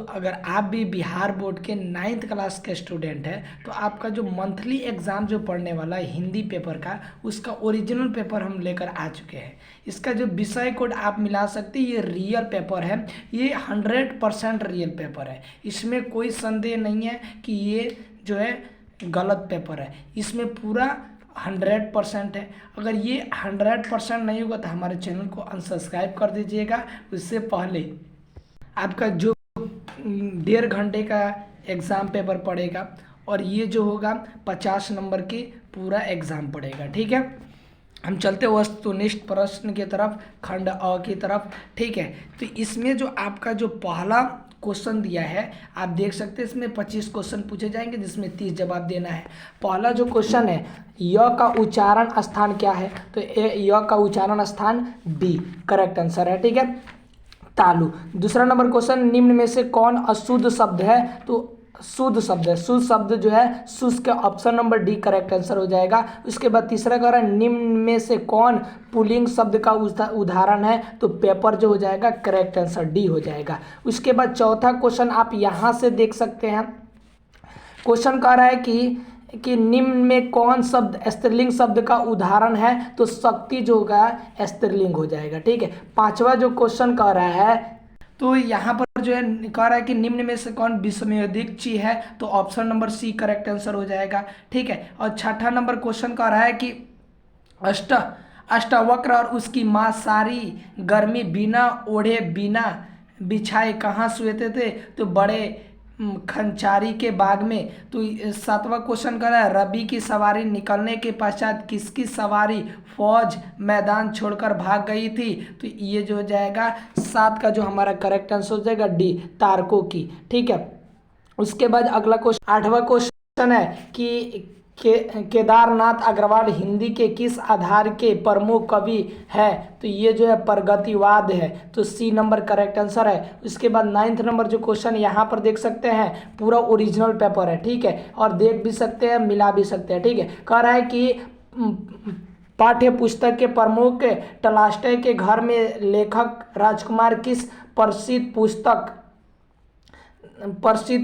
अगर आप भी बिहार बोर्ड के 9th क्लास के स्टूडेंट हैं तो आपका जो मंथली एग्ज़ाम जो पढ़ने वाला है हिंदी पेपर का, उसका ओरिजिनल पेपर हम लेकर आ चुके हैं। इसका जो विषय कोड आप मिला सकते हैं, ये रियल पेपर है, ये 100% रियल पेपर है। इसमें कोई संदेह नहीं है कि ये जो है गलत पेपर है, इसमें पूरा 100% है। अगर ये 100% नहीं होगा तो हमारे चैनल को अनसब्सक्राइब कर दीजिएगा। उससे पहले आपका जो 1.5 घंटे का एग्ज़ाम पेपर पड़ेगा और ये जो होगा 50 नंबर की पूरा एग्ज़ाम पड़ेगा। ठीक है, हम चलते वस्तुनिष्ठ प्रश्न की तरफ, खंड अ की तरफ। ठीक है, तो इसमें जो आपका जो पहला क्वेश्चन दिया है आप देख सकते हैं, इसमें 25 क्वेश्चन पूछे जाएंगे जिसमें 30 जवाब देना है। पहला जो क्वेश्चन है, य का उच्चारण स्थान क्या है? तो य का उच्चारण स्थान बी करेक्ट आंसर है। ठीक है, तालु। दूसरा नंबर क्वेश्चन, निम्न में से कौन अशुद्ध शब्द है? तो शुद्ध शब्द है, शुद्ध शब्द जो है शुष्क, option number D correct answer हो जाएगा। उसके बाद तीसरा कह रहा है, निम्न में से कौन पुल्लिंग शब्द का उदाहरण है? तो पेपर जो हो जाएगा करेक्ट आंसर डी हो जाएगा। उसके बाद चौथा क्वेश्चन आप यहाँ से देख सकते हैं, क्वेश्चन कह रहा है कि निम्न में कौन शब्द स्त्रीलिंग शब्द का उदाहरण है? तो शक्ति जो होगा स्त्रीलिंग हो जाएगा। ठीक है, पांचवा जो क्वेश्चन कह रहा है, तो यहाँ पर जो है कह रहा है कि निम्न में से कौन विषमोदिक्ची है? तो option number C correct answer हो जाएगा। ठीक है, और छठा नंबर क्वेश्चन कह रहा है कि अष्टावक्र और उसकी माँ सारी गर्मी बिना ओढ़े बिना बिछाए कहाँ सोते थे? तो बड़े खंचारी के बाग में। तो सातवां क्वेश्चन कर रहा है, रबी की सवारी निकलने के पश्चात किसकी सवारी फौज मैदान छोड़कर भाग गई थी? तो ये जो हो जाएगा 7 का जो हमारा करेक्ट आंसर हो जाएगा डी, तारकों की। ठीक है, उसके बाद अगला क्वेश्चन 8वां क्वेश्चन है कि केदारनाथ अग्रवाल हिंदी के किस आधार के प्रमुख कवि है? तो ये जो है प्रगतिवाद है, तो सी नंबर करेक्ट आंसर है। उसके बाद 9th नंबर जो क्वेश्चन यहाँ पर देख सकते हैं, पूरा ओरिजिनल पेपर है। ठीक है, और देख भी सकते हैं, मिला भी सकते हैं। ठीक है, कह रहा है कि पाठ्य पुस्तक के प्रमुख टॉल्स्टॉय के घर में लेखक राजकुमार किस प्रसिद्ध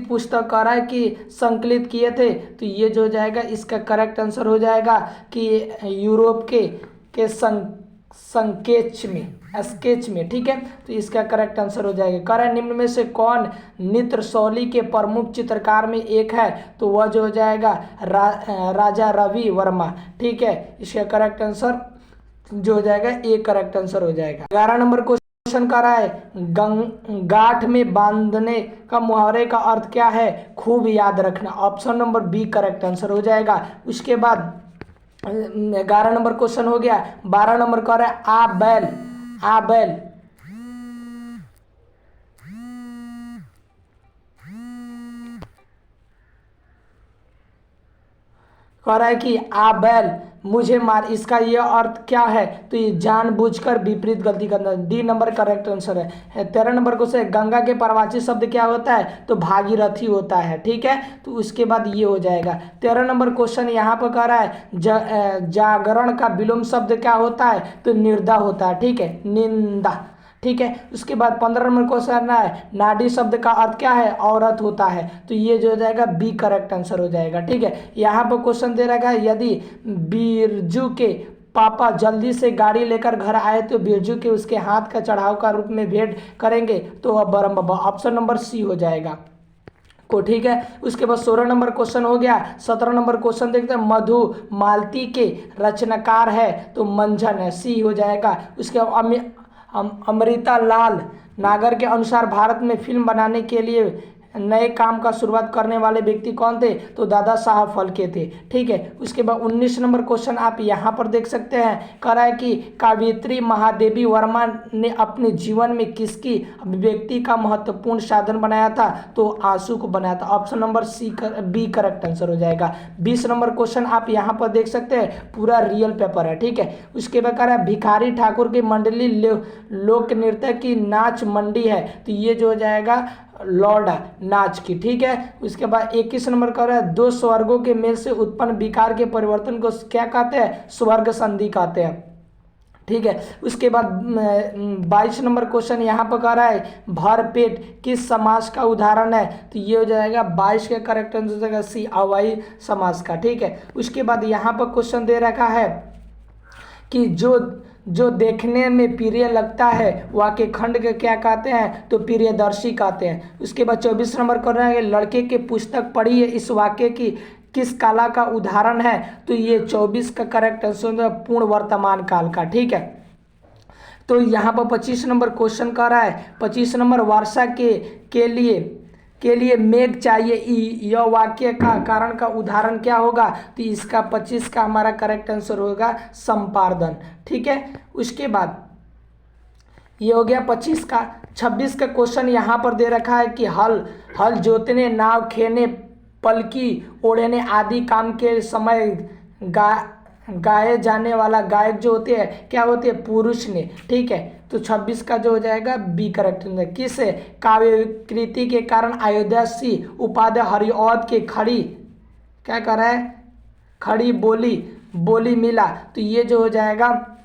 पुस्तक कह रहा है कि संकलित किए थे? तो ये जो हो जाएगा इसका करेक्ट आंसर हो जाएगा कि यूरोप के स्केच में। ठीक है, तो इसका करेक्ट आंसर हो जाएगा। कह रहा है निम्न में से कौन नित्र शैली के प्रमुख चित्रकार में एक है? तो वह जो हो जाएगा राजा रवि वर्मा। ठीक है, इसका करेक्ट आंसर जो हो जाएगा ए करेक्ट आंसर हो जाएगा। 11 नंबर क्वेश्चन कर रहा है, गांठ में बांधने का मुहावरे का अर्थ क्या है? खूब याद रखना, option number B correct answer हो जाएगा। उसके बाद 11 नंबर क्वेश्चन हो गया। 12 नंबर कह रहा है, आ बैल कह रहा है कि आ बैल मुझे मार, इसका यह अर्थ क्या है? तो ये जानबूझकर विपरीत गलती करना, डी नंबर करेक्ट आंसर है। 13 नंबर क्वेश्चन, गंगा के पर्यायवाची शब्द क्या होता है? तो भागीरथी होता है। ठीक है, तो उसके बाद ये हो जाएगा। 13 नंबर क्वेश्चन यहाँ पर कह रहा है, जागरण का विलोम शब्द क्या होता है? तो निर्दा होता है। ठीक है, निंदा। ठीक है, उसके बाद 15 नंबर क्वेश्चन है, नाडी शब्द का अर्थ क्या है? औरत होता है। तो ये जो हो जाएगा बी करेक्ट आंसर हो जाएगा। ठीक है, यहाँ पर क्वेश्चन दे रखा है, यदि बिरजू के पापा जल्दी से गाड़ी लेकर घर आए तो बिरजू के उसके हाथ का चढ़ाव का रूप में भेंट करेंगे? तो वह बरम बाबा, ऑप्शन नंबर सी हो जाएगा को। ठीक है, उसके बाद 16 नंबर क्वेश्चन हो गया। 17 नंबर क्वेश्चन देखते हैं, मधु मालती के रचनाकार है? तो मंझन है, सी हो जाएगा। उसके अमृता लाल नागर के अनुसार भारत में फिल्म बनाने के लिए नए काम का शुरुआत करने वाले व्यक्ति कौन थे? तो दादा साहब फाल्के थे। ठीक है, उसके बाद 19 नंबर क्वेश्चन आप यहाँ पर देख सकते हैं, कह रहा है कि कावित्री महादेवी वर्मा ने अपने जीवन में किसकी अभिव्यक्ति का महत्वपूर्ण साधन बनाया था? तो आंसू को बनाया था, option number B correct answer हो जाएगा। 20 नंबर क्वेश्चन आप यहाँ पर देख सकते हैं, पूरा रियल पेपर है। ठीक है, उसके बाद कह रहा है, भिखारी ठाकुर की मंडली लोक नृत्य की नाच मंडी है? तो ये जो हो जाएगा लौड़ा नाच की। ठीक है, उसके बाद 21 नंबर कह रहा है, दो स्वर्गों के मेल से उत्पन्न विकार के परिवर्तन को क्या कहते हैं? स्वर्ग संधि कहते हैं। ठीक है। उसके बाद 22 नंबर क्वेश्चन यहाँ पर कह रहा है भरपेट किस समास का उदाहरण है, तो ये हो जाएगा 22 का करेक्ट आंसर हो जाएगा सी अव्ययी समास का, ठीक है। उसके बाद यहाँ पर क्वेश्चन दे रखा है कि जो देखने में प्रिय लगता है वाक्य खंड के क्या कहते हैं, तो प्रियदर्शी कहते हैं। उसके बाद 24 नंबर कर रहे हैं लड़के की पुस्तक पढ़ी है इस वाक्य की किस काला का उदाहरण है, तो ये 24 का करेक्ट आंसर है पूर्ण वर्तमान काल का, ठीक है। तो यहाँ पर 25 नंबर क्वेश्चन कर रहा है 25 नंबर वर्षा के लिए मेघ चाहिए यह वाक्य का कारण का उदाहरण क्या होगा, तो इसका 25 का हमारा करेक्ट आंसर होगा संपादन, ठीक है। उसके बाद ये हो गया 25 का। 26 का क्वेश्चन यहाँ पर दे रखा है कि हल जोतने नाव खेने पलकी ओढ़ने आदि काम के समय गाए जाने वाला गायक जो होते हैं क्या होते हैं, पुरुष ने, ठीक है। तो 26 का जो हो जाएगा बी करेक्ट है। किस काव्य कृति के कारण अयोध्यासी उपाध्याय हरिऔध के खड़ी क्या कर रहा है, खड़ी बोली मिला, तो ये जो हो जाएगा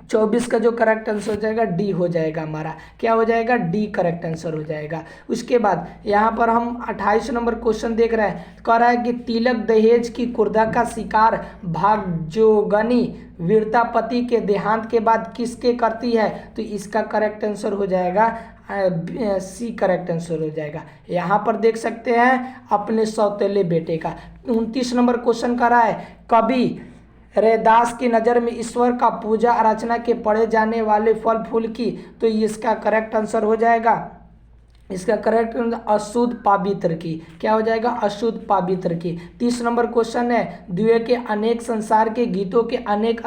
24 का जो करेक्ट आंसर हो जाएगा डी हो जाएगा हमारा, क्या हो जाएगा डी करेक्ट आंसर हो जाएगा। उसके बाद यहाँ पर हम 28 नंबर क्वेश्चन देख रहे हैं, कह रहा है कि तिलक दहेज की कुर्दा का शिकार भाग्योगनी वीरता पति के देहांत के बाद किसके करती है, तो इसका करेक्ट आंसर हो जाएगा सी करेक्ट आंसर हो जाएगा। यहाँ पर देख सकते हैं अपने सौतेले बेटे का। 29 नंबर क्वेश्चन कर रहा है कवि रैदास की नज़र में ईश्वर का पूजा अर्चना के पढ़े जाने वाले फल फूल की, तो इसका करेक्ट आंसर हो जाएगा, इसका करेक्ट आंसर अशुद्ध पवित्र की, क्या हो जाएगा अशुद्ध पवित्र की। 30 नंबर क्वेश्चन है द्वितीय के अनेक संसार के गीतों के अनेक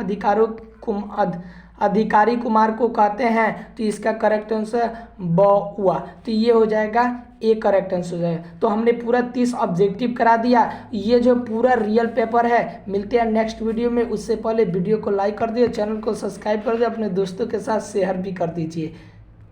अधिकारी कुमार को कहते हैं, तो इसका करेक्ट आंसर बउआ, तो ये हो जाएगा ए करेक्ट आंसर हो जाएगा। तो हमने पूरा 30 ऑब्जेक्टिव करा दिया, ये जो पूरा रियल पेपर है। मिलते हैं नेक्स्ट वीडियो में, उससे पहले वीडियो को लाइक कर दिए, चैनल को सब्सक्राइब कर दिए, अपने दोस्तों के साथ शेयर भी कर दीजिए।